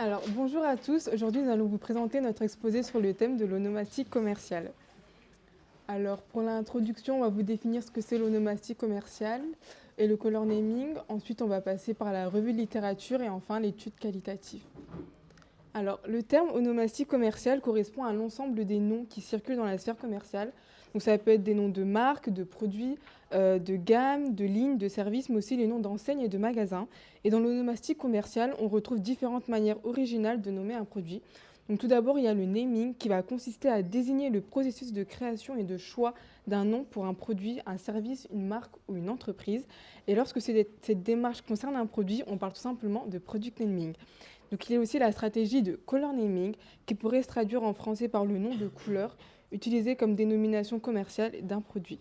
Alors, bonjour à tous. Aujourd'hui, nous allons vous présenter notre exposé sur le thème de l'onomastie commerciale. Alors, pour l'introduction, on va vous définir ce que c'est l'onomastie commerciale et le color naming. Ensuite, on va passer par la revue de littérature et enfin l'étude qualitative. Alors, le terme onomastie commerciale correspond à l'ensemble des noms qui circulent dans la sphère commerciale. Donc, ça peut être des noms de marques, de produits, de gammes, de lignes, de services, mais aussi les noms d'enseignes et de magasins. Et dans l'onomastie commerciale, on retrouve différentes manières originales de nommer un produit. Donc, tout d'abord, il y a le naming qui va consister à désigner le processus de création et de choix d'un nom pour un produit, un service, une marque ou une entreprise. Et lorsque cette démarche concerne un produit, on parle tout simplement de product naming. Donc, il y a aussi la stratégie de color naming qui pourrait se traduire en français par le nom de couleur utilisé comme dénomination commerciale d'un produit.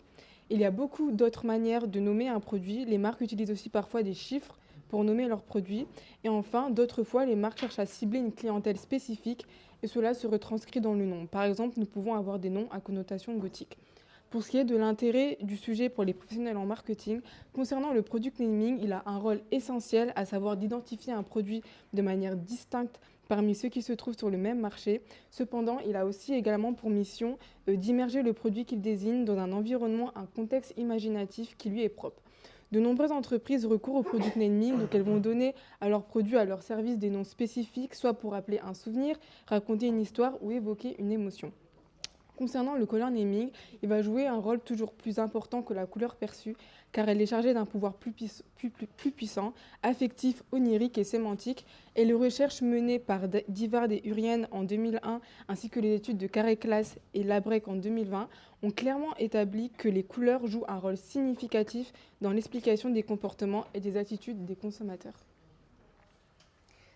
Il y a beaucoup d'autres manières de nommer un produit. Les marques utilisent aussi parfois des chiffres pour nommer leurs produits. Et enfin, d'autres fois, les marques cherchent à cibler une clientèle spécifique et cela se retranscrit dans le nom. Par exemple, nous pouvons avoir des noms à connotation gothique. Pour ce qui est de l'intérêt du sujet pour les professionnels en marketing, concernant le product naming, il a un rôle essentiel, à savoir d'identifier un produit de manière distincte parmi ceux qui se trouvent sur le même marché. Cependant, il a aussi également pour mission d'immerger le produit qu'il désigne dans un environnement, un contexte imaginatif qui lui est propre. De nombreuses entreprises recourent au product naming, donc elles vont donner à leurs produits, à leurs services des noms spécifiques, soit pour rappeler un souvenir, raconter une histoire ou évoquer une émotion. Concernant le color naming, il va jouer un rôle toujours plus important que la couleur perçue, car elle est chargée d'un pouvoir plus puissant, affectif, onirique et sémantique. Et les recherches menées par Divard et Urienne en 2001, ainsi que les études de Carré-Classe et Labrec en 2020, ont clairement établi que les couleurs jouent un rôle significatif dans l'explication des comportements et des attitudes des consommateurs.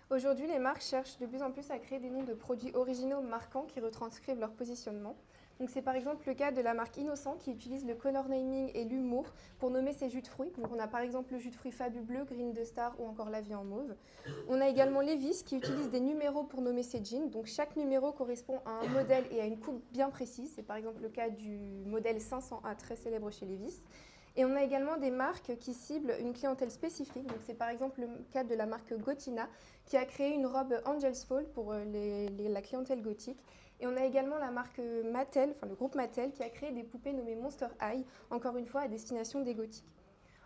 Aujourd'hui, les marques cherchent de plus en plus à créer des noms de produits originaux marquants qui retranscrivent leur positionnement. Donc c'est par exemple le cas de la marque Innocent qui utilise le color naming et l'humour pour nommer ses jus de fruits. Donc on a par exemple le jus de fruits Fabu Bleu, Green de Star ou encore la vie en mauve. On a également Levi's qui utilise des numéros pour nommer ses jeans. Donc chaque numéro correspond à un modèle et à une coupe bien précise. C'est par exemple le cas du modèle 500A très célèbre chez Levi's. Et on a également des marques qui ciblent une clientèle spécifique. Donc c'est par exemple le cas de la marque Gotina qui a créé une robe Angel's Fall pour la clientèle gothique. Et on a également la marque Mattel, enfin le groupe Mattel, qui a créé des poupées nommées Monster High, encore une fois à destination des gothiques.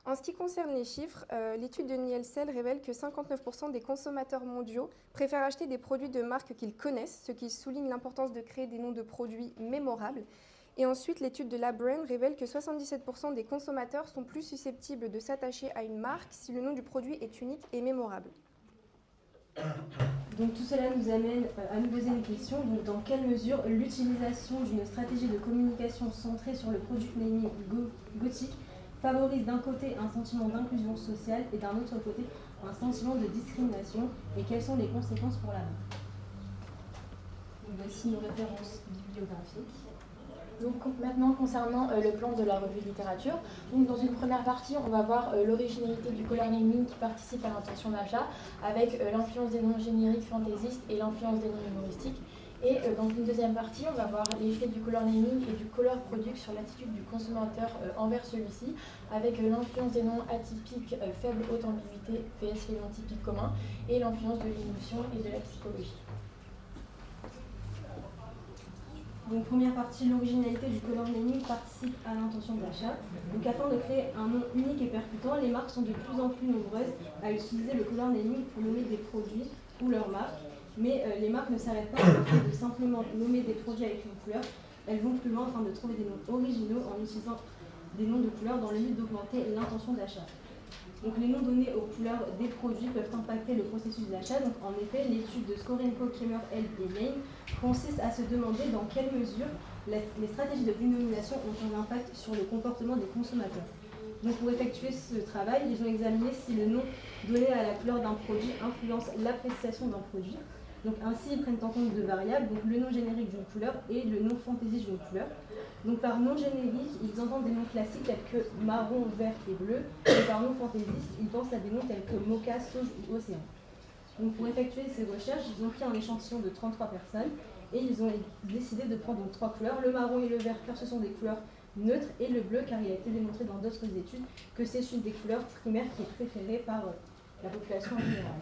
En ce qui concerne les chiffres, l'étude de Nielsen révèle que 59% des consommateurs mondiaux préfèrent acheter des produits de marques qu'ils connaissent, ce qui souligne l'importance de créer des noms de produits mémorables. Et ensuite, l'étude de LabBrand révèle que 77% des consommateurs sont plus susceptibles de s'attacher à une marque si le nom du produit est unique et mémorable. Donc tout cela nous amène à nous poser une question. Donc, dans quelle mesure l'utilisation d'une stratégie de communication centrée sur le product naming gothique favorise d'un côté un sentiment d'inclusion sociale et d'un autre côté un sentiment de discrimination, et quelles sont les conséquences pour la marque? Voici nos références bibliographiques. Donc maintenant concernant le plan de la revue de littérature, donc dans une première partie on va voir l'originalité du color naming qui participe à l'intention d'achat avec l'influence des noms génériques fantaisistes et l'influence des noms humoristiques. Et dans une deuxième partie on va voir l'effet du color naming et du color product sur l'attitude du consommateur envers celui-ci avec l'influence des noms atypiques faible haute ambiguïté vs les noms typiques communs et l'influence de l'émotion et de la psychologie. Donc première partie, l'originalité du color naming participe à l'intention d'achat. Donc afin de créer un nom unique et percutant, les marques sont de plus en plus nombreuses à utiliser le color naming pour nommer des produits ou leurs marques. Mais les marques ne s'arrêtent pas au fait de simplement nommer des produits avec une couleur. Elles vont plus loin afin de trouver des noms originaux en utilisant des noms de couleurs dans le but d'augmenter l'intention d'achat. Donc les noms donnés aux couleurs des produits peuvent impacter le processus d'achat. Donc en effet, l'étude de Skorenko, Kremer, L et Lane consiste à se demander dans quelle mesure les stratégies de dénomination ont un impact sur le comportement des consommateurs. Donc pour effectuer ce travail, ils ont examiné si le nom donné à la couleur d'un produit influence l'appréciation d'un produit. Donc ainsi, ils prennent en compte deux variables, donc le nom générique d'une couleur et le nom fantaisiste d'une couleur. Donc par nom générique, ils entendent des noms classiques tels que marron, vert et bleu, et par nom fantaisiste, ils pensent à des noms tels que mocha, sauge ou océan. Donc pour effectuer ces recherches, ils ont pris un échantillon de 33 personnes et ils ont décidé de prendre donc trois couleurs, le marron et le vert car ce sont des couleurs neutres, et le bleu car il a été démontré dans d'autres études que c'est une des couleurs primaires qui est préférée par la population en général.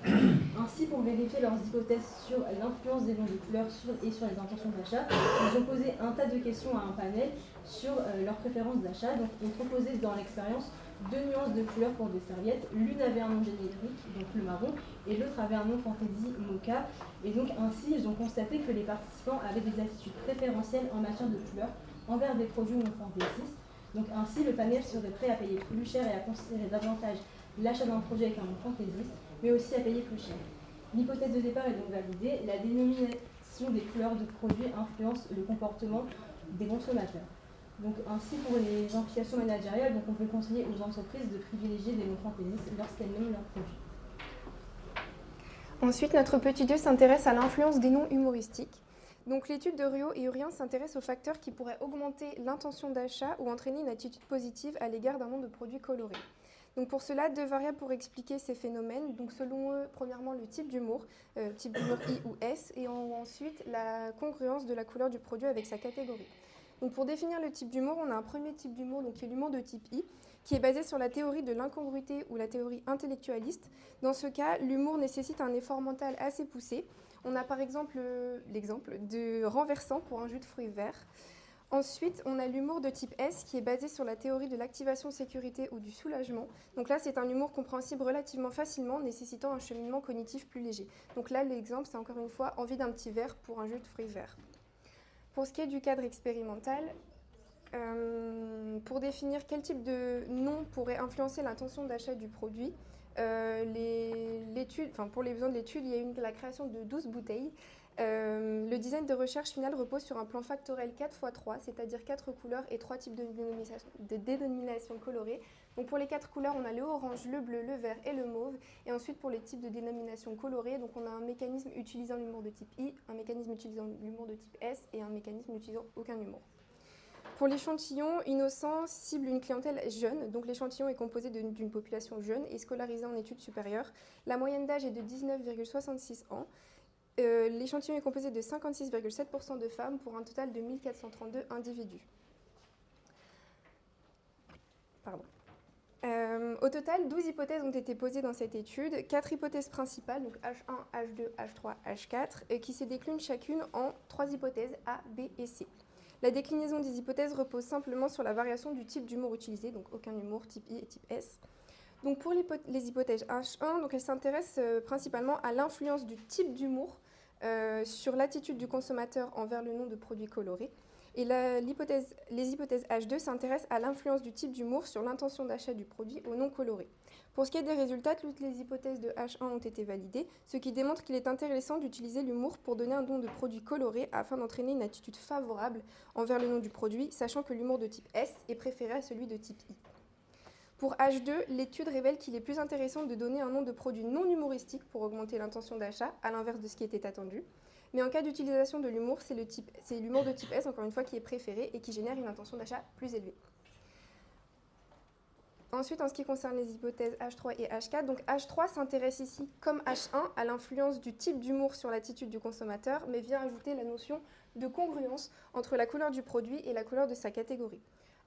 Ainsi, pour vérifier leurs hypothèses sur l'influence des noms de couleurs et sur les intentions d'achat, ils ont posé un tas de questions à un panel sur leurs préférences d'achat. Donc, ils proposaient dans l'expérience 2 nuances de couleurs pour des serviettes. L'une avait un nom générique, donc le marron, et l'autre avait un nom fantaisie, mocha. Et donc ainsi, ils ont constaté que les participants avaient des attitudes préférentielles en matière de couleurs envers des produits non fantaisistes. Donc ainsi, le panel serait prêt à payer plus cher et à considérer davantage l'achat d'un produit avec un nom fantaisiste, mais aussi à payer plus cher. L'hypothèse de départ est donc validée. La dénomination des couleurs de produits influence le comportement des consommateurs. Donc ainsi, pour les implications managériales, donc on peut conseiller aux entreprises de privilégier des noms fantaisistes lorsqu'elles nomment leurs produits. Ensuite, notre petit 2 s'intéresse à l'influence des noms humoristiques. Donc l'étude de Ruot et Urien s'intéresse aux facteurs qui pourraient augmenter l'intention d'achat ou entraîner une attitude positive à l'égard d'un nom de produit coloré. Donc pour cela, 2 variables pour expliquer ces phénomènes. Donc selon eux, premièrement le type d'humour I ou S, et ensuite la congruence de la couleur du produit avec sa catégorie. Donc pour définir le type d'humour, on a un premier type d'humour, donc qui est l'humour de type I, qui est basé sur la théorie de l'incongruité ou la théorie intellectualiste. Dans ce cas, l'humour nécessite un effort mental assez poussé. On a par exemple l'exemple de renversant pour un jus de fruits vert. Ensuite, on a l'humour de type S qui est basé sur la théorie de l'activation sécurité ou du soulagement. Donc là, c'est un humour compréhensible relativement facilement, nécessitant un cheminement cognitif plus léger. Donc là, l'exemple, c'est encore une fois envie d'un petit verre pour un jus de fruits vert. Pour ce qui est du cadre expérimental, pour définir quel type de nom pourrait influencer l'intention d'achat du produit, pour les besoins de l'étude, il y a eu la création de 12 bouteilles. Le design de recherche finale repose sur un plan factoriel 4x3, c'est-à-dire 4 couleurs et 3 types de dénominations colorées. Donc pour les 4 couleurs, on a le orange, le bleu, le vert et le mauve. Et ensuite pour les types de dénominations colorées, donc on a un mécanisme utilisant l'humour de type I, un mécanisme utilisant l'humour de type S et un mécanisme utilisant aucun humour. Pour l'échantillon, Innocent cible une clientèle jeune, donc l'échantillon est composé d'une population jeune et scolarisée en études supérieures. La moyenne d'âge est de 19,66 ans. L'échantillon est composé de 56,7% de femmes pour un total de 1432 individus. Au total, 12 hypothèses ont été posées dans cette étude, 4 hypothèses principales, donc H1, H2, H3, H4, qui se déclinent chacune en 3 hypothèses A, B et C. La déclinaison des hypothèses repose simplement sur la variation du type d'humour utilisé, donc aucun humour, type I et type S. Donc pour les hypothèses H1, donc elles s'intéressent principalement à l'influence du type d'humour sur l'attitude du consommateur envers le nom de produits colorés. Et les hypothèses H2 s'intéressent à l'influence du type d'humour sur l'intention d'achat du produit au non coloré. Pour ce qui est des résultats, toutes les hypothèses de H1 ont été validées, ce qui démontre qu'il est intéressant d'utiliser l'humour pour donner un nom de produit coloré afin d'entraîner une attitude favorable envers le nom du produit, sachant que l'humour de type S est préféré à celui de type I. Pour H2, l'étude révèle qu'il est plus intéressant de donner un nom de produit non humoristique pour augmenter l'intention d'achat, à l'inverse de ce qui était attendu. Mais en cas d'utilisation de l'humour, c'est l'humour de type S, encore une fois, qui est préféré et qui génère une intention d'achat plus élevée. Ensuite, en ce qui concerne les hypothèses H3 et H4, donc H3 s'intéresse ici, comme H1, à l'influence du type d'humour sur l'attitude du consommateur, mais vient ajouter la notion de congruence entre la couleur du produit et la couleur de sa catégorie.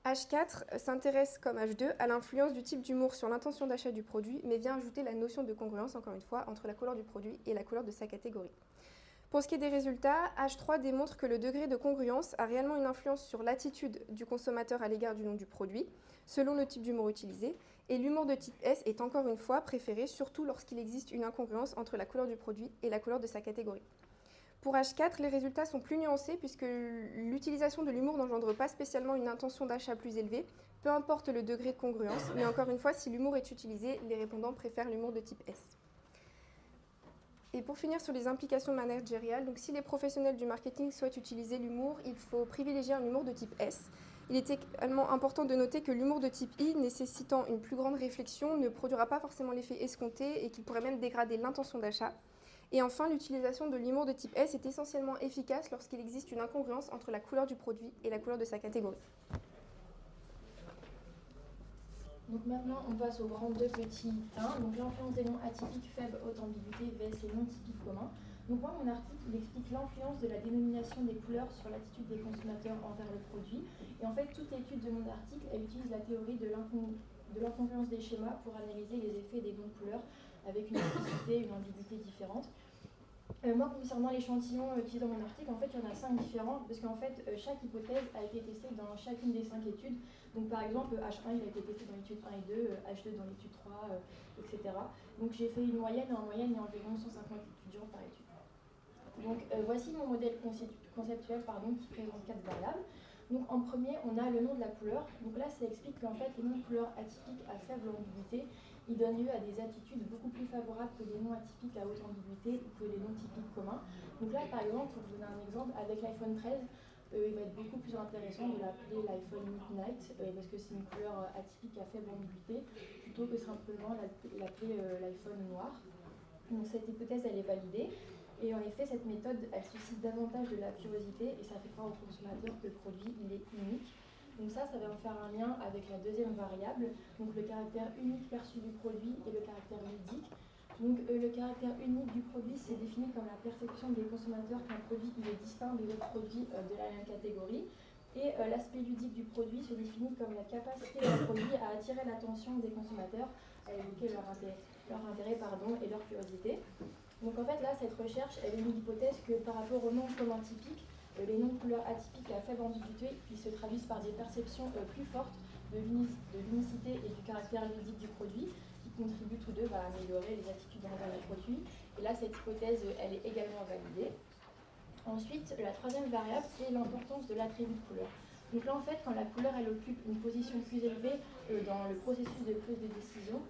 H4 s'intéresse, comme H2, à l'influence du type d'humour sur l'intention d'achat du produit, mais vient ajouter la notion de congruence, encore une fois, entre la couleur du produit et la couleur de sa catégorie. Pour ce qui est des résultats, H3 démontre que le degré de congruence a réellement une influence sur l'attitude du consommateur à l'égard du nom du produit, selon le type d'humour utilisé, et l'humour de type S est encore une fois préféré, surtout lorsqu'il existe une incongruence entre la couleur du produit et la couleur de sa catégorie. Pour H4, les résultats sont plus nuancés puisque l'utilisation de l'humour n'engendre pas spécialement une intention d'achat plus élevée, peu importe le degré de congruence, mais encore une fois, si l'humour est utilisé, les répondants préfèrent l'humour de type S. Et pour finir sur les implications managériales, donc si les professionnels du marketing souhaitent utiliser l'humour, il faut privilégier un humour de type S. Il est également important de noter que l'humour de type I, nécessitant une plus grande réflexion, ne produira pas forcément l'effet escompté et qu'il pourrait même dégrader l'intention d'achat. Et enfin, l'utilisation de l'humour de type S est essentiellement efficace lorsqu'il existe une incongruence entre la couleur du produit et la couleur de sa catégorie. Donc maintenant, on passe au grand 2 petits 1, donc l'influence des noms atypiques faibles haute ambiguïté vs les noms typiques communs. Donc moi, mon article, il explique l'influence de la dénomination des couleurs sur l'attitude des consommateurs envers le produit. Et en fait, toute l'étude de mon article, elle utilise la théorie de l'incongruence des schémas pour analyser les effets des noms de couleurs avec une simplicité, une ambiguïté différente. Moi, concernant l'échantillon qui est dans mon article, en fait, il y en a 5 différents, parce qu'en fait, chaque hypothèse a été testée dans chacune des 5 études. Donc, par exemple, H1, il a été testé dans l'étude 1 et 2, H2 dans l'étude 3, etc. Donc, j'ai fait une moyenne, et en moyenne, il y a environ 150 étudiants par étude. Donc, voici mon modèle conceptuel qui présente 4 variables. Donc, en premier, on a le nom de la couleur. Donc là, ça explique qu'en fait, les noms de couleurs atypiques à faible ambiguïté, ils donnent lieu à des attitudes beaucoup plus favorables que les noms atypiques à haute ambiguïté ou que les noms typiques communs. Donc là, par exemple, pour vous donner un exemple, avec l'iPhone 13, il va être beaucoup plus intéressant de l'appeler l'iPhone Midnight, parce que c'est une couleur atypique à faible ambiguïté, plutôt que simplement l'appeler l'iPhone noir. Donc cette hypothèse, elle est validée. Et en effet, cette méthode, elle suscite davantage de la curiosité et ça fait croire au consommateur que le produit, il est unique. Donc ça va me faire un lien avec la deuxième variable, donc le caractère unique perçu du produit et le caractère ludique. Donc le caractère unique du produit, c'est défini comme la perception des consommateurs qu'un produit il est distinct des autres produits de la même catégorie. Et l'aspect ludique du produit se définit comme la capacité d'un produit à attirer l'attention des consommateurs, à évoquer leur intérêt et leur curiosité. Donc en fait là, cette recherche, elle est une hypothèse que par rapport aux noms communs typiques, les noms de couleurs atypiques à faible ambiguïté qui se traduisent par des perceptions plus fortes de l'unicité et du caractère ludique du produit, qui contribuent tous deux à améliorer les attitudes envers les produits. Et là, cette hypothèse, elle est également validée. Ensuite, la troisième variable, c'est l'importance de l'attribut de couleur. Donc là, en fait, quand la couleur, elle occupe une position plus élevée dans le processus de prise de décision,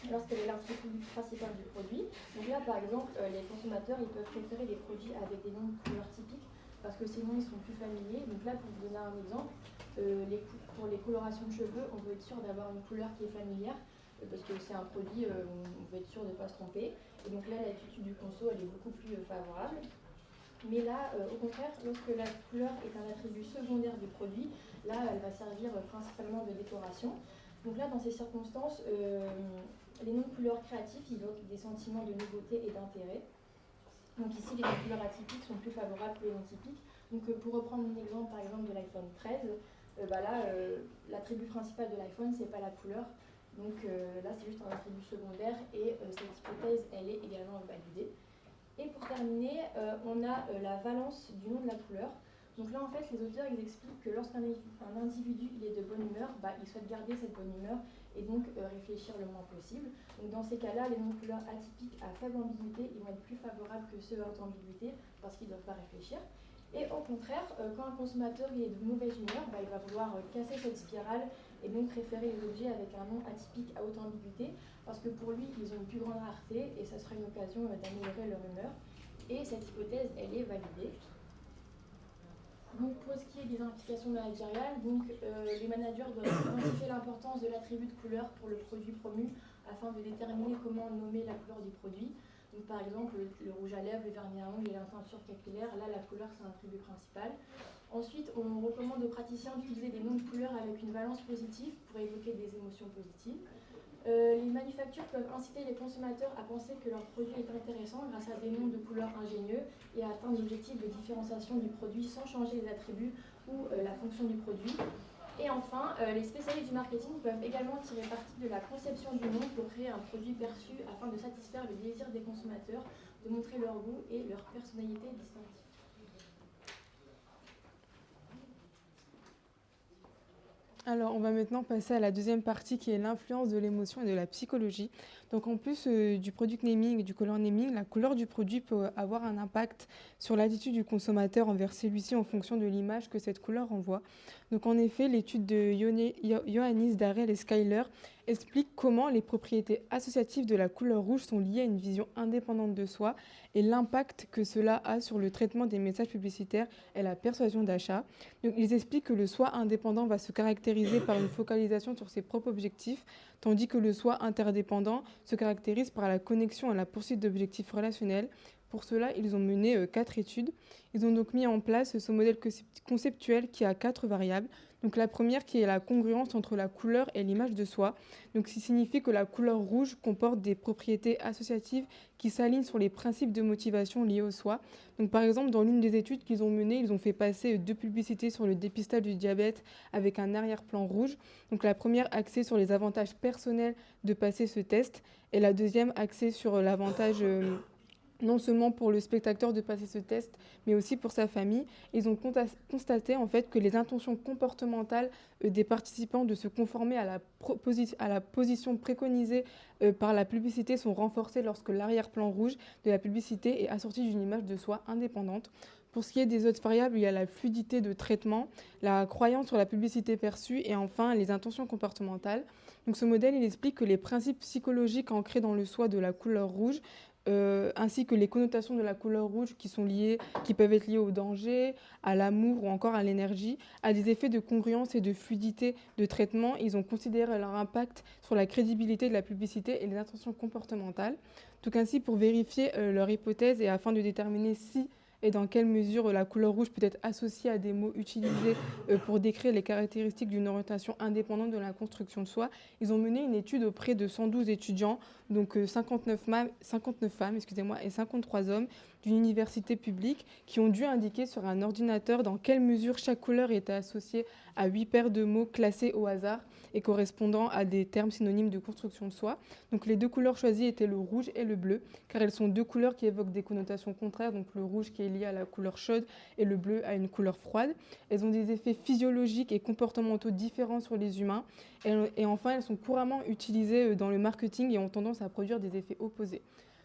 lorsqu'elle est l'attribut principal du produit. Donc là, par exemple, les consommateurs, ils peuvent préférer des produits avec des noms de couleurs typiques parce que ces noms, ils sont plus familiers. Donc là, pour vous donner un exemple, pour les colorations de cheveux, on veut être sûr d'avoir une couleur qui est familière parce que c'est un produit où on veut être sûr de ne pas se tromper. Et donc là, l'attitude du conso, elle est beaucoup plus favorable. Mais là, au contraire, lorsque la couleur est un attribut secondaire du produit, là, elle va servir principalement de décoration. Donc là, dans ces circonstances, les noms de couleurs créatifs évoquent des sentiments de nouveauté et d'intérêt. Donc ici, les noms de couleurs atypiques sont plus favorables que les noms typiques. Donc pour reprendre un exemple, par exemple, de l'iPhone 13, l'attribut principal de l'iPhone, c'est pas la couleur. Donc là, c'est juste un attribut secondaire et cette hypothèse, elle est également validée. Et pour terminer, on a la valence du nom de la couleur. Donc là, en fait, les auteurs ils expliquent que lorsqu'un individu il est de bonne humeur, il souhaite garder cette bonne humeur et donc réfléchir le moins possible. Donc dans ces cas-là, les noms de couleurs atypiques à faible ambiguïté ils vont être plus favorables que ceux à haute ambiguïté parce qu'ils ne doivent pas réfléchir. Et au contraire, quand un consommateur il est de mauvaise humeur, il va vouloir casser cette spirale et donc préférer les objets avec un nom atypique à haute ambiguïté parce que pour lui, ils ont une plus grande rareté et ça sera une occasion d'améliorer leur humeur. Et cette hypothèse, elle est validée. Donc pour ce qui est des implications managériales, les managers doivent identifier l'importance de l'attribut de couleur pour le produit promu afin de déterminer comment nommer la couleur du produit. Donc par exemple, le rouge à lèvres, le vernis à ongles et la teinture capillaire, là la couleur c'est un attribut principal. Ensuite, on recommande aux praticiens d'utiliser des noms de couleurs avec une valence positive pour évoquer des émotions positives. Les manufactures peuvent inciter les consommateurs à penser que leur produit est intéressant grâce à des noms de couleurs ingénieux et à atteindre l'objectif de différenciation du produit sans changer les attributs ou la fonction du produit. Et enfin, les spécialistes du marketing peuvent également tirer parti de la conception du nom pour créer un produit perçu afin de satisfaire le désir des consommateurs de montrer leur goût et leur personnalité distinctive. Alors, on va maintenant passer à la deuxième partie qui est l'influence de l'émotion et de la psychologie. Donc, en plus du product naming et du color naming, la couleur du produit peut avoir un impact sur l'attitude du consommateur envers celui-ci en fonction de l'image que cette couleur renvoie. Donc, en effet, l'étude de Ioannis, Darrell et Skyler explique comment les propriétés associatives de la couleur rouge sont liées à une vision indépendante de soi et l'impact que cela a sur le traitement des messages publicitaires et la persuasion d'achat. Donc, ils expliquent que le soi indépendant va se caractériser par une focalisation sur ses propres objectifs, tandis que le soi interdépendant se caractérise par la connexion à la poursuite d'objectifs relationnels. Pour cela, ils ont mené 4 études. Ils ont donc mis en place ce modèle conceptuel qui a 4 variables. Donc la première qui est la congruence entre la couleur et l'image de soi. Donc ce signifie que la couleur rouge comporte des propriétés associatives qui s'alignent sur les principes de motivation liés au soi. Donc par exemple, dans l'une des études qu'ils ont menées, ils ont fait passer 2 publicités sur le dépistage du diabète avec un arrière-plan rouge. Donc la première axée sur les avantages personnels de passer ce test et la deuxième axée sur l'avantage non seulement pour le spectateur de passer ce test, mais aussi pour sa famille. Ils ont constaté en fait que les intentions comportementales des participants de se conformer à la position préconisée par la publicité sont renforcées lorsque l'arrière-plan rouge de la publicité est assorti d'une image de soi indépendante. Pour ce qui est des autres variables, il y a la fluidité de traitement, la croyance sur la publicité perçue et enfin les intentions comportementales. Donc ce modèle, il explique que les principes psychologiques ancrés dans le soi de la couleur rouge ainsi que les connotations de la couleur rouge qui peuvent être liées au danger, à l'amour ou encore à l'énergie, à des effets de congruence et de fluidité de traitement. Ils ont considéré leur impact sur la crédibilité de la publicité et les intentions comportementales. Donc ainsi, pour vérifier leur hypothèse et afin de déterminer si et dans quelle mesure la couleur rouge peut être associée à des mots utilisés pour décrire les caractéristiques d'une orientation indépendante de la construction de soi. Ils ont mené une étude auprès de 112 étudiants, donc 59 femmes et 53 hommes d'une université publique qui ont dû indiquer sur un ordinateur dans quelle mesure chaque couleur était associée à 8 paires de mots classés au hasard et correspondant à des termes synonymes de construction de soi. Donc les 2 couleurs choisies étaient le rouge et le bleu, car elles sont 2 couleurs qui évoquent des connotations contraires, donc le rouge qui est lié à la couleur chaude et le bleu à une couleur froide. Elles ont des effets physiologiques et comportementaux différents sur les humains. Et enfin, elles sont couramment utilisées dans le marketing et ont tendance à produire des effets opposés.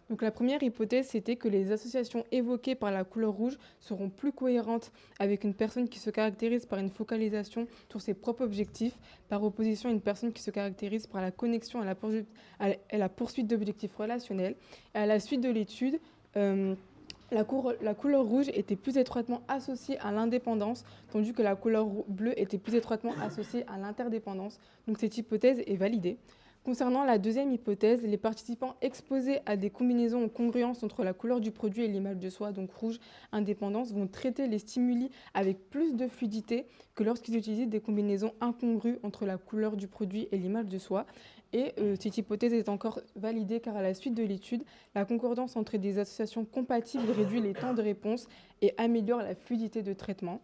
Donc la première hypothèse, c'était que les associations évoquées par la couleur rouge seront plus cohérentes avec une personne qui se caractérise par une focalisation sur ses propres objectifs, par opposition à une personne qui se caractérise par la connexion à la poursuite d'objectifs relationnels. Et à la suite de l'étude, la couleur rouge était plus étroitement associée à l'indépendance, tandis que la couleur bleue était plus étroitement associée à l'interdépendance. Donc cette hypothèse est validée. Concernant la deuxième hypothèse, les participants exposés à des combinaisons en congruence entre la couleur du produit et l'image de soi, donc rouge, indépendance, vont traiter les stimuli avec plus de fluidité que lorsqu'ils utilisent des combinaisons incongrues entre la couleur du produit et l'image de soi. Et cette hypothèse est encore validée car à la suite de l'étude, la concordance entre des associations compatibles réduit les temps de réponse et améliore la fluidité de traitement.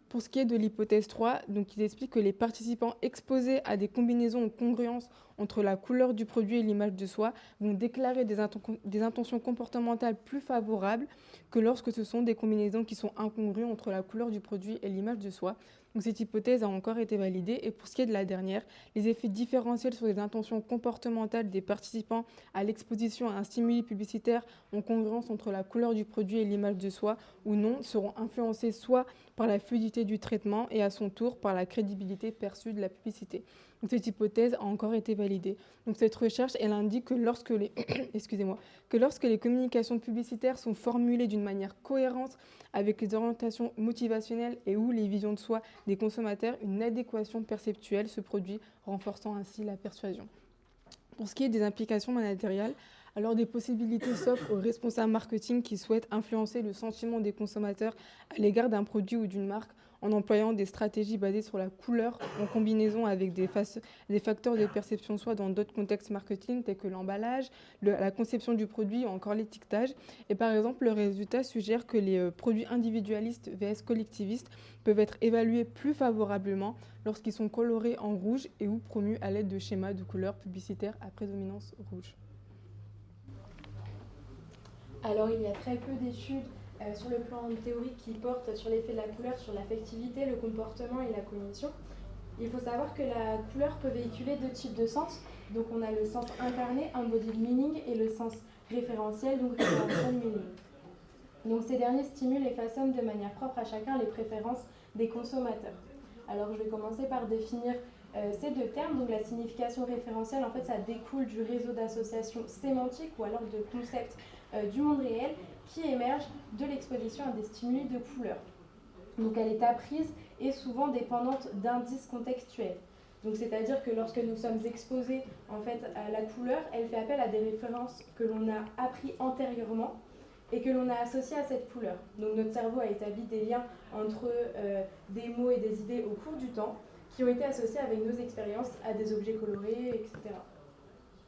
Pour ce qui est de l'hypothèse 3, donc il explique que les participants exposés à des combinaisons en congruence entre la couleur du produit et l'image de soi vont déclarer des intentions comportementales plus favorables que lorsque ce sont des combinaisons qui sont incongrues entre la couleur du produit et l'image de soi. Donc cette hypothèse a encore été validée. Et pour ce qui est de la dernière, les effets différentiels sur les intentions comportementales des participants à l'exposition à un stimuli publicitaire en congruence entre la couleur du produit et l'image de soi ou non seront influencés soit par la fluidité du traitement et à son tour par la crédibilité perçue de la publicité. Donc cette hypothèse a encore été validée. Donc cette recherche, elle indique que lorsque les communications publicitaires sont formulées d'une manière cohérente avec les orientations motivationnelles et ou les visions de soi des consommateurs, une adéquation perceptuelle se produit, renforçant ainsi la persuasion. Pour ce qui est des implications managériales, alors des possibilités s'offrent aux responsables marketing qui souhaitent influencer le sentiment des consommateurs à l'égard d'un produit ou d'une marque en employant des stratégies basées sur la couleur en combinaison avec des facteurs de perception de soi dans d'autres contextes marketing tels que l'emballage, la conception du produit ou encore l'étiquetage. Et par exemple, le résultat suggère que les produits individualistes vs collectivistes peuvent être évalués plus favorablement lorsqu'ils sont colorés en rouge et ou promus à l'aide de schémas de couleurs publicitaires à prédominance rouge. Alors il y a très peu d'études sur le plan théorique qui portent sur l'effet de la couleur, sur l'affectivité, le comportement et la cognition. Il faut savoir que la couleur peut véhiculer 2 types de sens. Donc on a le sens incarné, embodied meaning, et le sens référentiel, donc referential meaning. Donc ces derniers stimulent et façonnent de manière propre à chacun les préférences des consommateurs. Alors je vais commencer par définir ces 2 termes. Donc la signification référentielle, en fait, ça découle du réseau d'associations sémantiques ou alors de concepts du monde réel qui émergent de l'exposition à des stimuli de couleur. Donc elle est apprise et souvent dépendante d'indices contextuels. Donc c'est-à-dire que lorsque nous sommes exposés en fait à la couleur, elle fait appel à des références que l'on a appris antérieurement et que l'on a associées à cette couleur. Donc notre cerveau a établi des liens entre des mots et des idées au cours du temps. qui ont été associés avec nos expériences à des objets colorés, etc.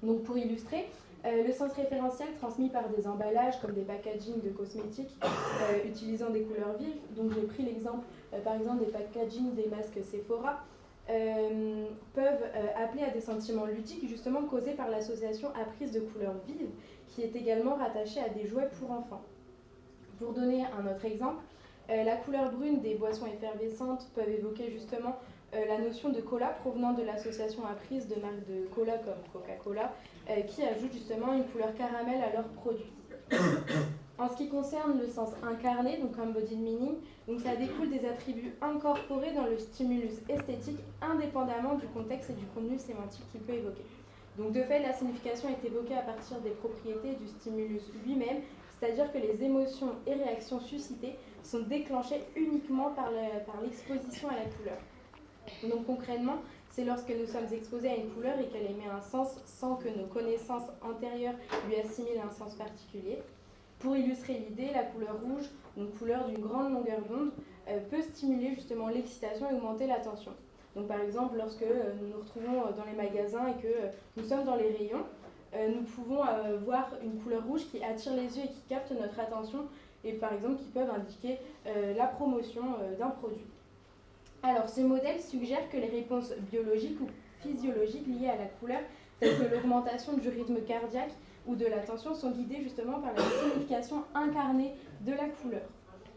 Donc pour illustrer, le sens référentiel transmis par des emballages comme des packagings de cosmétiques utilisant des couleurs vives. Donc j'ai pris l'exemple par exemple des packagings des masques Sephora peuvent appeler à des sentiments ludiques justement causés par l'association apprise de couleurs vives qui est également rattachée à des jouets pour enfants. Pour donner un autre exemple, la couleur brune des boissons effervescentes peuvent évoquer justement la notion de cola provenant de l'association apprise de marques de cola comme Coca-Cola qui ajoutent justement une couleur caramel à leurs produits. En ce qui concerne le sens incarné, donc embodied meaning, donc ça découle des attributs incorporés dans le stimulus esthétique indépendamment du contexte et du contenu sémantique qu'il peut évoquer. Donc de fait, la signification est évoquée à partir des propriétés du stimulus lui-même, c'est-à-dire que les émotions et réactions suscitées sont déclenchées uniquement par l'exposition à la couleur. Donc concrètement, c'est lorsque nous sommes exposés à une couleur et qu'elle émet un sens sans que nos connaissances antérieures lui assimilent un sens particulier. Pour illustrer l'idée, la couleur rouge, donc couleur d'une grande longueur d'onde, peut stimuler justement l'excitation et augmenter l'attention. Donc par exemple, lorsque nous nous retrouvons dans les magasins et que nous sommes dans les rayons, nous pouvons voir une couleur rouge qui attire les yeux et qui capte notre attention et par exemple qui peuvent indiquer la promotion d'un produit. Alors ce modèle suggère que les réponses biologiques ou physiologiques liées à la couleur, telles que l'augmentation du rythme cardiaque ou de l'attention, sont guidées justement par la signification incarnée de la couleur.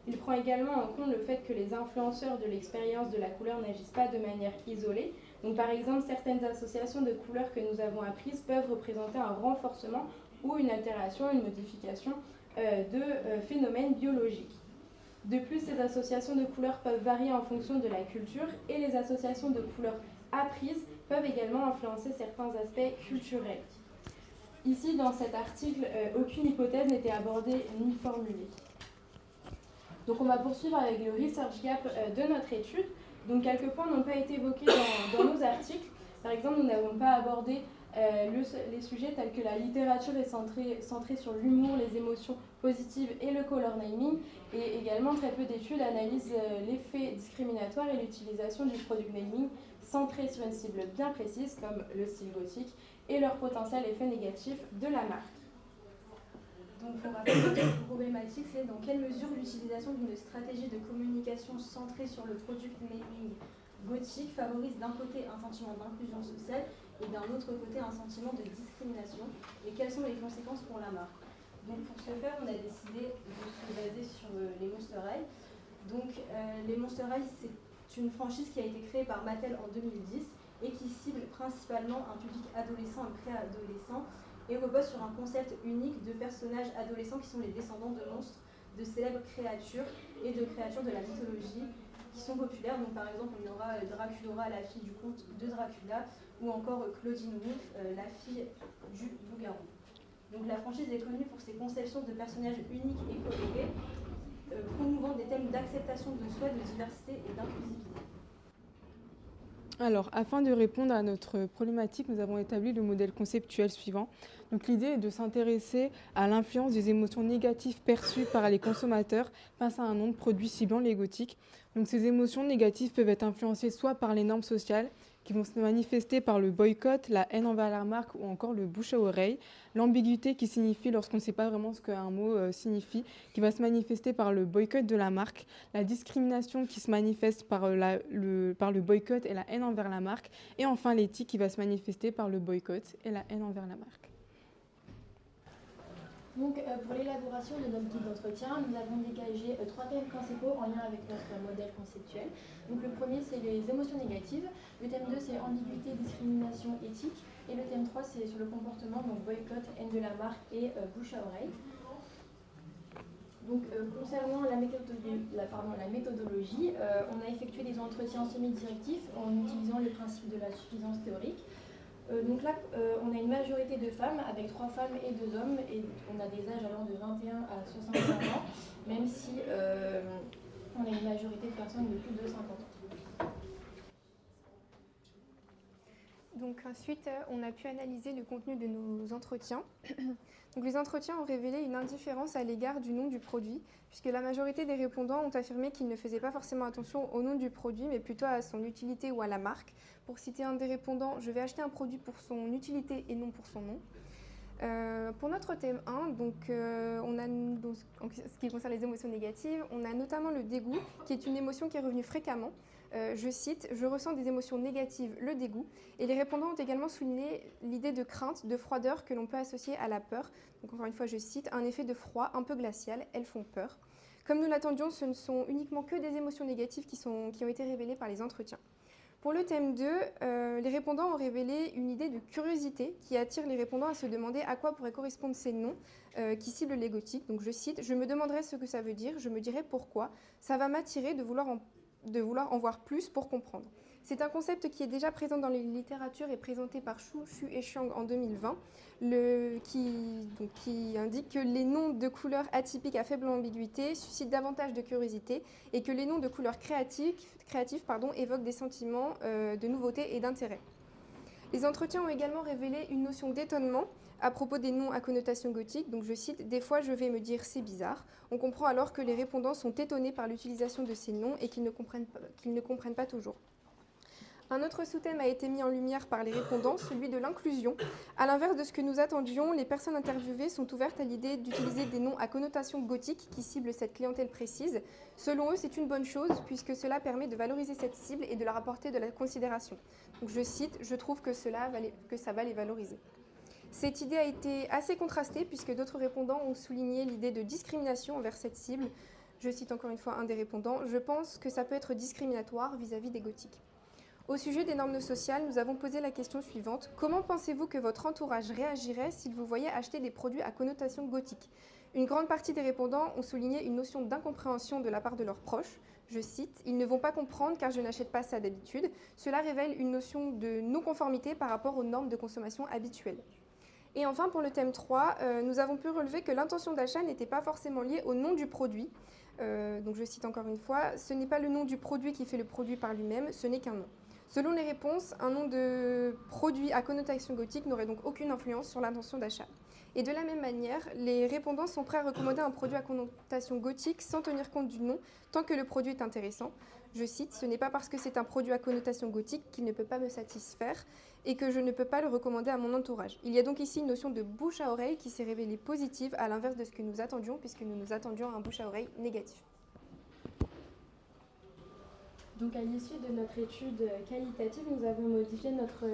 Il prend également en compte le fait que les influenceurs de l'expérience de la couleur n'agissent pas de manière isolée. Donc par exemple, certaines associations de couleurs que nous avons apprises peuvent représenter un renforcement ou une altération, une modification de phénomènes biologiques. De plus, ces associations de couleurs peuvent varier en fonction de la culture et les associations de couleurs apprises peuvent également influencer certains aspects culturels. Ici, dans cet article, aucune hypothèse n'était abordée ni formulée. Donc on va poursuivre avec le research gap de notre étude. Donc quelques points n'ont pas été évoqués dans nos articles. Par exemple, nous n'avons pas abordé les sujets tels que la littérature est centrée sur l'humour, les émotions positives et le color naming. Et également, très peu d'études analysent l'effet discriminatoire et l'utilisation du product naming centré sur une cible bien précise comme le style gothique et leur potentiel effet négatif de la marque. Donc, pour rappeler, la problématique, c'est dans quelle mesure l'utilisation d'une stratégie de communication centrée sur le product naming gothique favorise d'un côté un sentiment d'inclusion sociale et d'un autre côté un sentiment de discrimination, et quelles sont les conséquences pour la marque. Donc, pour ce faire, on a décidé de se baser sur les Monster High. Donc, les Monster High, c'est une franchise qui a été créée par Mattel en 2010 et qui cible principalement un public adolescent et préadolescent, et repose sur un concept unique de personnages adolescents qui sont les descendants de monstres, de célèbres créatures et de créatures de la mythologie qui sont populaires. Donc par exemple, on aura Draculaura, la fille du comte de Dracula, ou encore Claudine Wolfe, la fille du loup-garou. Donc la franchise est connue pour ses conceptions de personnages uniques et colorés, promouvant des thèmes d'acceptation de soi, de diversité et d'inclusivité. Alors, afin de répondre à notre problématique, nous avons établi le modèle conceptuel suivant. Donc, l'idée est de s'intéresser à l'influence des émotions négatives perçues par les consommateurs face à un nom de produits ciblant les gothiques. Donc, ces émotions négatives peuvent être influencées soit par les normes sociales, qui vont se manifester par le boycott, la haine envers la marque ou encore le bouche à oreille, l'ambiguïté qui signifie lorsqu'on ne sait pas vraiment ce qu'un mot signifie, qui va se manifester par le boycott de la marque, la discrimination qui se manifeste par le boycott et la haine envers la marque, et enfin l'éthique qui va se manifester par le boycott et la haine envers la marque. Donc, pour l'élaboration de notre guide d'entretien, nous avons dégagé 3 thèmes principaux en lien avec notre modèle conceptuel. Donc, le premier, c'est les émotions négatives. Le thème 2, c'est ambiguïté, discrimination, éthique. Et le thème 3, c'est sur le comportement, donc boycott, haine de la marque et bouche à oreille. Donc, concernant la méthodologie, on a effectué des entretiens semi-directifs en utilisant le principe de la suffisance théorique. Donc là, on a une majorité de femmes, avec 3 femmes et 2 hommes, et on a des âges allant de 21 à 65 ans, même si on a une majorité de personnes de plus de 50 ans. Donc ensuite, on a pu analyser le contenu de nos entretiens. Donc les entretiens ont révélé une indifférence à l'égard du nom du produit, puisque la majorité des répondants ont affirmé qu'ils ne faisaient pas forcément attention au nom du produit, mais plutôt à son utilité ou à la marque. Pour citer un des répondants, je vais acheter un produit pour son utilité et non pour son nom. Pour notre thème 1, en ce qui concerne les émotions négatives, on a notamment le dégoût, qui est une émotion qui est revenue fréquemment. Je cite, « Je ressens des émotions négatives, le dégoût ». Et les répondants ont également souligné l'idée de crainte, de froideur que l'on peut associer à la peur. Donc encore une fois, je cite, « Un effet de froid un peu glacial, elles font peur ». Comme nous l'attendions, ce ne sont uniquement que des émotions négatives qui ont été révélées par les entretiens. Pour le thème 2, les répondants ont révélé une idée de curiosité qui attire les répondants à se demander à quoi pourraient correspondre ces noms qui ciblent les gothiques. Donc je cite, « Je me demanderai ce que ça veut dire, je me dirai pourquoi. Ça va m'attirer de vouloir en voir plus pour comprendre. » C'est un concept qui est déjà présent dans les littératures et présenté par Xu et Xiang en 2020, qui indique que les noms de couleurs atypiques à faible ambiguïté suscitent davantage de curiosité et que les noms de couleurs créatives évoquent des sentiments de nouveauté et d'intérêt. Les entretiens ont également révélé une notion d'étonnement à propos des noms à connotation gothique. Donc je cite, « Des fois je vais me dire c'est bizarre ». On comprend alors que les répondants sont étonnés par l'utilisation de ces noms et qu'ils ne comprennent pas toujours. Un autre sous-thème a été mis en lumière par les répondants, celui de l'inclusion. À l'inverse de ce que nous attendions, les personnes interviewées sont ouvertes à l'idée d'utiliser des noms à connotation gothique qui ciblent cette clientèle précise. Selon eux, c'est une bonne chose puisque cela permet de valoriser cette cible et de leur apporter de la considération. Donc je cite, « Je trouve que ça va les valoriser ». Cette idée a été assez contrastée puisque d'autres répondants ont souligné l'idée de discrimination envers cette cible. Je cite encore une fois un des répondants, « Je pense que ça peut être discriminatoire vis-à-vis des gothiques ». Au sujet des normes sociales, nous avons posé la question suivante. Comment pensez-vous que votre entourage réagirait s'il vous voyait acheter des produits à connotation gothique ? Une grande partie des répondants ont souligné une notion d'incompréhension de la part de leurs proches. Je cite, « Ils ne vont pas comprendre car je n'achète pas ça d'habitude. Cela révèle une notion de non-conformité par rapport aux normes de consommation habituelles. » Et enfin, pour le thème 3, nous avons pu relever que l'intention d'achat n'était pas forcément liée au nom du produit. Donc je cite encore une fois, « Ce n'est pas le nom du produit qui fait le produit par lui-même, ce n'est qu'un nom. » Selon les réponses, un nom de produit à connotation gothique n'aurait donc aucune influence sur l'intention d'achat. Et de la même manière, les répondants sont prêts à recommander un produit à connotation gothique sans tenir compte du nom, tant que le produit est intéressant. Je cite, « Ce n'est pas parce que c'est un produit à connotation gothique qu'il ne peut pas me satisfaire et que je ne peux pas le recommander à mon entourage. » Il y a donc ici une notion de bouche à oreille qui s'est révélée positive à l'inverse de ce que nous attendions, puisque nous attendions un bouche à oreille négatif. Donc à l'issue de notre étude qualitative, nous avons modifié notre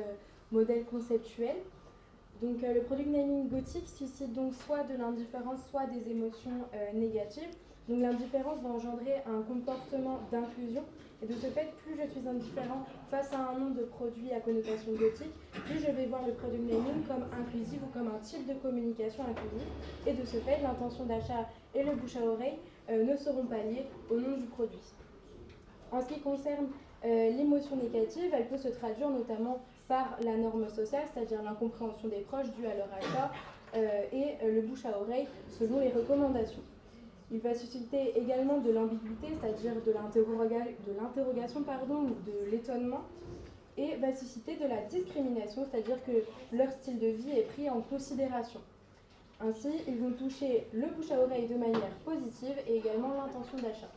modèle conceptuel. Donc le product naming gothique suscite donc soit de l'indifférence, soit des émotions négatives. Donc l'indifférence va engendrer un comportement d'inclusion. Et de ce fait, plus je suis indifférent face à un nom de produit à connotation gothique, plus je vais voir le product naming comme inclusif ou comme un type de communication inclusive. Et de ce fait, l'intention d'achat et le bouche à oreille ne seront pas liés au nom du produit. En ce qui concerne l'émotion négative, elle peut se traduire notamment par la norme sociale, c'est-à-dire l'incompréhension des proches due à leur achat et le bouche à oreille selon les recommandations. Il va susciter également de l'ambiguïté, c'est-à-dire de l'interrogation ou de l'étonnement, et va susciter de la discrimination, c'est-à-dire que leur style de vie est pris en considération. Ainsi, ils vont toucher le bouche à oreille de manière positive et également l'intention d'achat.